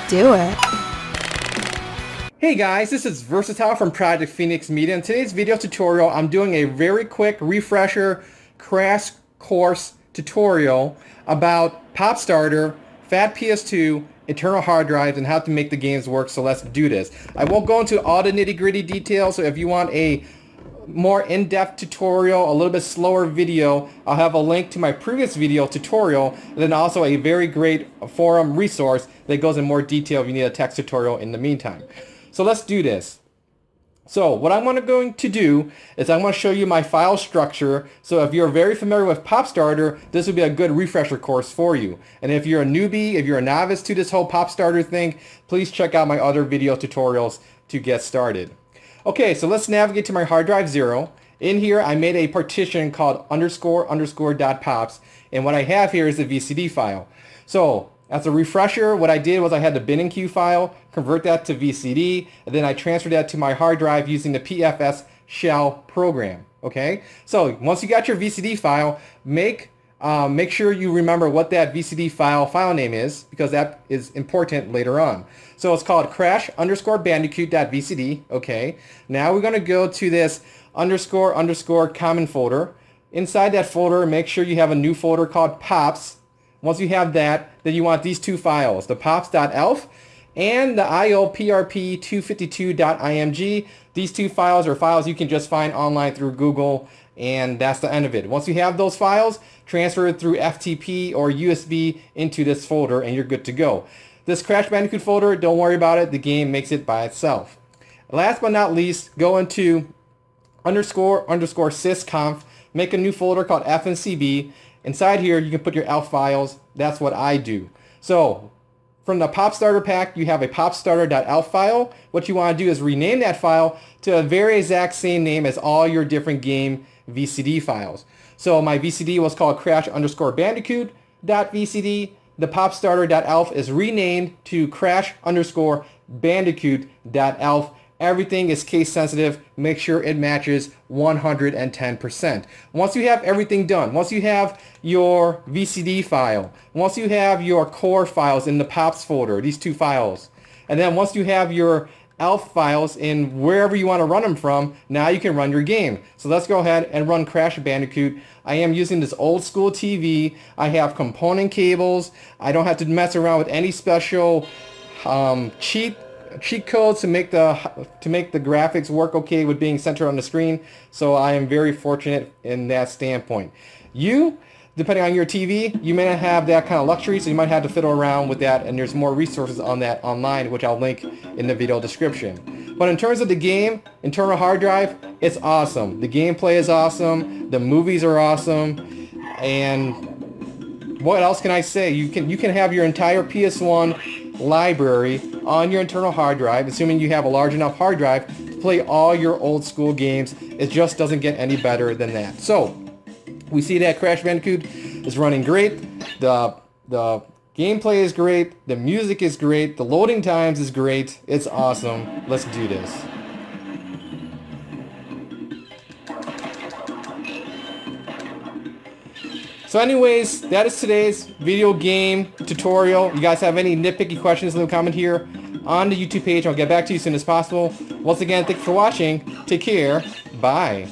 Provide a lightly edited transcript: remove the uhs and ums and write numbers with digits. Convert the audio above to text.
do it. Hey guys, this is Versatile from Project Phoenix Media. In today's video tutorial, I'm doing a very quick refresher crash course tutorial about PopStarter, Fat PS2, internal hard drives, and how to make the games work. So let's do this. I won't go into all the nitty-gritty details, so if you want a more in-depth tutorial, a little bit slower video, I'll have a link to my previous video tutorial, and then also a very great forum resource that goes in more detail if you need a text tutorial in the meantime. So let's do this. So what I'm going to do is I'm going to show you my file structure. So if you're very familiar with PopStarter, this would be a good refresher course for you. And if you're a newbie, if you're a novice to this whole PopStarter thing, please check out my other video tutorials to get started. Okay, so let's navigate to my hard drive 0. In here, I made a partition called __.pops, and what I have here is the VCD file. So as a refresher, what I did was I had the bin and queue file, convert that to VCD, and then I transferred that to my hard drive using the PFS shell program. Okay, so once you got your VCD file, make sure you remember what that VCD file name is, because that is important later on. So it's called crash_bandicoot.vcd. Okay, now we're going to go to this __ common folder. Inside that folder, make sure you have a new folder called POPS. Once you have that, then you want these two files, the POPS.ELF and the IOPRP252.img. These two files are files you can just find online through Google, and that's the end of it. Once you have those files, transfer it through FTP or USB into this folder, and you're good to go. This Crash Bandicoot folder, don't worry about it. The game makes it by itself. Last but not least, go into __ sysconf, make a new folder called FNCB. Inside here, you can put your ELF files. That's what I do. So from the PopStarter pack, you have a popstarter.elf file. What you want to do is rename that file to a very exact same name as all your different game VCD files. So my VCD was called crash_bandicoot.vcd. The popstarter.elf is renamed to crash_bandicoot.elf. Everything is case sensitive. Make sure it matches 110%. Once you have everything done, once you have your VCD file, once you have your core files in the POPS folder, these two files, and then once you have your ELF files in wherever you want to run them from, now you can run your game. So let's go ahead and run Crash Bandicoot. I am using this old school TV. I have component cables. I don't have to mess around with any special cheat codes to make the graphics work okay with being centered on the screen. So I am very fortunate in that standpoint. You, depending on your TV, you may not have that kind of luxury, so you might have to fiddle around with that, and there's more resources on that online, which I'll link in the video description. But in terms of the game, internal hard drive, it's awesome. The gameplay is awesome. The movies are awesome. And what else can I say? You can have your entire PS1 library on your internal hard drive, assuming you have a large enough hard drive to play all your old school games. It just doesn't get any better than that. So we see that Crash Bandicoot is running great. The gameplay is great. The music is great. The loading times is great. It's awesome. Let's do this. So anyways, that is today's video game tutorial. You guys have any nitpicky questions, leave a comment here on the YouTube page. I'll get back to you as soon as possible. Once again, thank you for watching. Take care. Bye.